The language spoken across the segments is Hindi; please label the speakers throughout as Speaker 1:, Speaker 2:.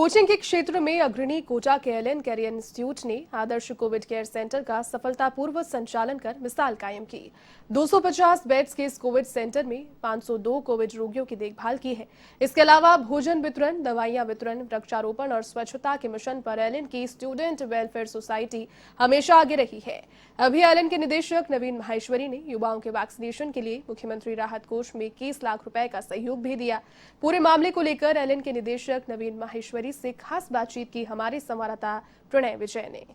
Speaker 1: कोचिंग के क्षेत्र में अग्रणी कोटा के एलन कैरियर इंस्टीट्यूट ने आदर्श कोविड केयर सेंटर का सफलतापूर्वक संचालन कर मिसाल कायम की। 250 बेड्स के इस कोविड सेंटर में 502 कोविड रोगियों की देखभाल की है। इसके अलावा भोजन वितरण, दवाइयां वितरण, वृक्षारोपण और स्वच्छता के मिशन पर एलन की स्टूडेंट वेलफेयर सोसाइटी हमेशा आगे रही है। अभी एलन के निदेशक नवीन माहेश्वरी ने युवाओं के वैक्सीनेशन के लिए मुख्यमंत्री राहत कोष में 21 लाख रुपए का सहयोग भी दिया। पूरे मामले को लेकर एलन के निदेशक नवीन माहेश्वरी से खास बातचीत की हमारे संवाददाता प्रणय विजय ने।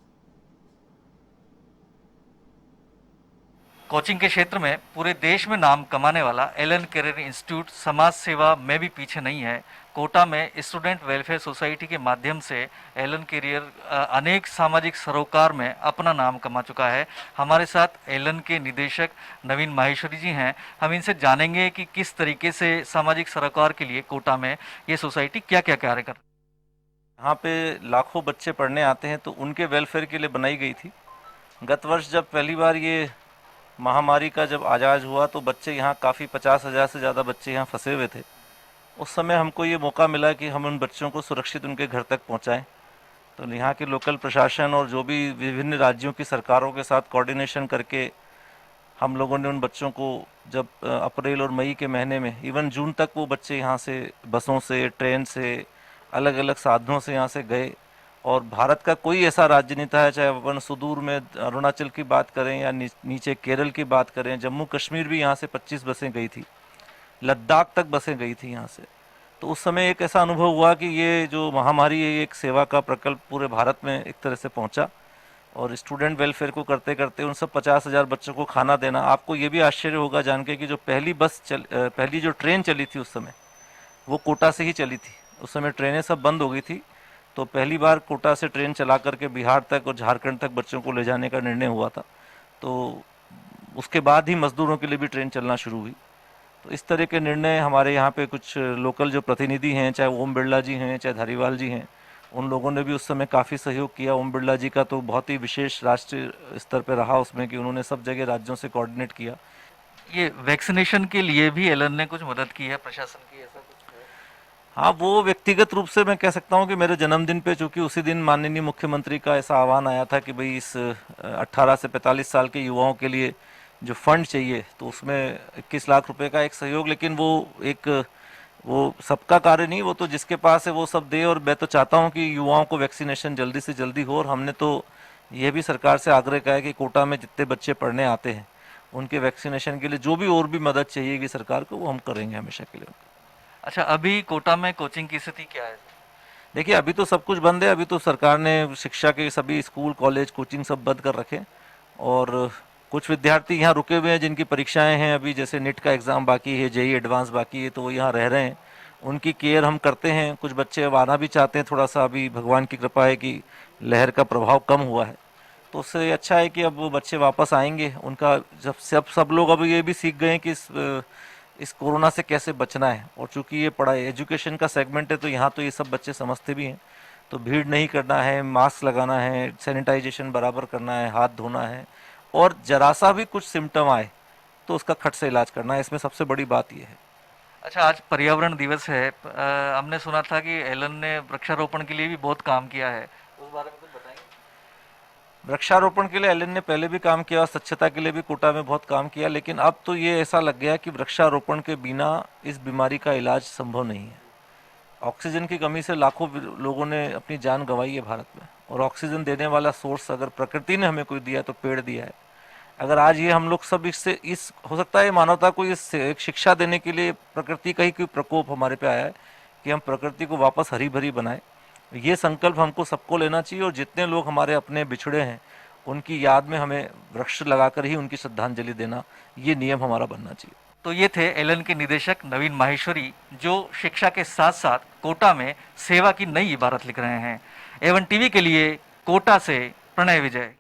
Speaker 2: कोचिंग के क्षेत्र में पूरे देश में नाम कमाने वाला एलन कैरियर इंस्टीट्यूट समाज सेवा में भी पीछे नहीं है। कोटा में स्टूडेंट वेलफेयर सोसाइटी के माध्यम से एलन कैरियर अनेक सामाजिक सरोकार में अपना नाम कमा चुका है। हमारे साथ एलन के निदेशक नवीन माहेश्वरी जी हैं। हम इनसे जानेंगे कि किस तरीके से सामाजिक सरोकार के लिए कोटा में ये सोसाइटी क्या क्या कार्य कर।
Speaker 3: यहाँ पे लाखों बच्चे पढ़ने आते हैं, तो उनके वेलफेयर के लिए बनाई गई थी। गत वर्ष जब पहली बार ये महामारी का जब आगाज हुआ तो बच्चे यहाँ काफ़ी 50,000 से ज़्यादा बच्चे यहाँ फंसे हुए थे। उस समय हमको ये मौका मिला कि हम उन बच्चों को सुरक्षित उनके घर तक पहुँचाएँ। तो यहाँ के लोकल प्रशासन और जो भी विभिन्न राज्यों की सरकारों के साथ कोऑर्डिनेशन करके हम लोगों ने उन बच्चों को जब अप्रैल और मई के महीने में, इवन जून तक वो बच्चे यहाँ से बसों से, ट्रेन से, अलग अलग साधनों से यहाँ से गए। और भारत का कोई ऐसा राज्य नहीं था, चाहे अपन सुदूर में अरुणाचल की बात करें या नीचे केरल की बात करें, जम्मू कश्मीर भी यहाँ से 25 बसें गई थी, लद्दाख तक बसें गई थी यहाँ से। तो उस समय एक ऐसा अनुभव हुआ कि ये जो महामारी है, एक सेवा का प्रकल्प पूरे भारत में एक तरह से पहुँचा। और स्टूडेंट वेलफेयर को करते करते उन सब 50,000 बच्चों को खाना देना। आपको ये भी आश्चर्य होगा जान के कि जो पहली जो ट्रेन चली थी उस समय, वो कोटा से ही चली थी। उस समय ट्रेनें सब बंद हो गई थी, तो पहली बार कोटा से ट्रेन चला करके बिहार तक और झारखंड तक बच्चों को ले जाने का निर्णय हुआ था। तो उसके बाद ही मजदूरों के लिए भी ट्रेन चलना शुरू हुई। तो इस तरह के निर्णय हमारे यहाँ पे कुछ लोकल जो प्रतिनिधि हैं, चाहे ओम बिरला जी हैं, चाहे धारीवाल जी हैं, उन लोगों ने भी उस समय काफ़ी सहयोग किया। ओम बिरला जी का तो बहुत ही विशेष राष्ट्रीय स्तर पर रहा उसमें कि उन्होंने सब जगह राज्यों से कोऑर्डिनेट किया।
Speaker 2: ये वैक्सीनेशन के लिए भी एलन ने कुछ मदद की है प्रशासन की, ऐसा कुछ?
Speaker 3: हाँ, वो व्यक्तिगत रूप से मैं कह सकता हूँ कि मेरे जन्मदिन पे, चूँकि उसी दिन माननीय मुख्यमंत्री का ऐसा आह्वान आया था कि भाई इस 18 से 45 साल के युवाओं के लिए जो फंड चाहिए, तो उसमें 21 लाख रुपए का एक सहयोग। लेकिन वो सबका कार्य नहीं, वो तो जिसके पास है वो सब दे। और मैं तो चाहता हूँ कि युवाओं को वैक्सीनेशन जल्दी से जल्दी हो। और हमने तो यह भी सरकार से आग्रह किया है कि कोटा में जितने बच्चे पढ़ने आते हैं उनके वैक्सीनेशन के लिए जो भी और भी मदद चाहिएगी सरकार को, वो हम करेंगे हमेशा के लिए।
Speaker 2: अच्छा, अभी कोटा में कोचिंग की स्थिति क्या है?
Speaker 3: देखिए, अभी तो सब कुछ बंद है। अभी तो सरकार ने शिक्षा के सभी स्कूल, कॉलेज, कोचिंग सब बंद कर रखे। और कुछ विद्यार्थी यहाँ रुके हुए हैं जिनकी परीक्षाएं हैं अभी, जैसे नीट का एग्ज़ाम बाकी है, जेईई एडवांस बाकी है, तो वो यहाँ रह रहे हैं। उनकी केयर हम करते हैं। कुछ बच्चे अब आना भी चाहते हैं, थोड़ा सा अभी भगवान की कृपा है कि लहर का प्रभाव कम हुआ है, तो उससे अच्छा है कि अब वो बच्चे वापस आएंगे। उनका जब सब लोग अब ये भी सीख गए हैं कि इस कोरोना से कैसे बचना है। और चूंकि ये पढ़ाई एजुकेशन का सेगमेंट है, तो यहाँ तो ये सब बच्चे समझते भी हैं। तो भीड़ नहीं करना है, मास्क लगाना है, सैनिटाइजेशन बराबर करना है, हाथ धोना है, और जरा सा भी कुछ सिम्टम आए तो उसका खट से इलाज करना है। इसमें सबसे बड़ी बात ये है।
Speaker 2: अच्छा, आज पर्यावरण दिवस है। हमने सुना था कि एलन ने वृक्षारोपण के लिए भी बहुत काम किया है, उस बारे में कुछ बताएंगे?
Speaker 3: वृक्षारोपण के लिए एलन ने पहले भी काम किया, स्वच्छता के लिए भी कोटा में बहुत काम किया। लेकिन अब तो ये ऐसा लग गया कि वृक्षारोपण के बिना इस बीमारी का इलाज संभव नहीं है। ऑक्सीजन की कमी से लाखों लोगों ने अपनी जान गंवाई है भारत में। और ऑक्सीजन देने वाला सोर्स अगर प्रकृति ने हमें कोई दिया तो पेड़ दिया है। अगर आज ये हम लोग सब हो सकता है मानवता को एक शिक्षा देने के लिए प्रकृति का ही कोई प्रकोप हमारे पे आया है कि हम प्रकृति को वापस हरी भरी बनाएं। ये संकल्प हमको सबको लेना चाहिए। और जितने लोग हमारे अपने बिछड़े हैं उनकी याद में हमें वृक्ष लगाकर ही उनकी श्रद्धांजलि देना, ये नियम हमारा बनना चाहिए।
Speaker 2: तो ये थे एलन के निदेशक नवीन माहेश्वरी, जो शिक्षा के साथ साथ कोटा में सेवा की नई इबारत लिख रहे हैं। एवन टीवी के लिए कोटा से प्रणय विजय।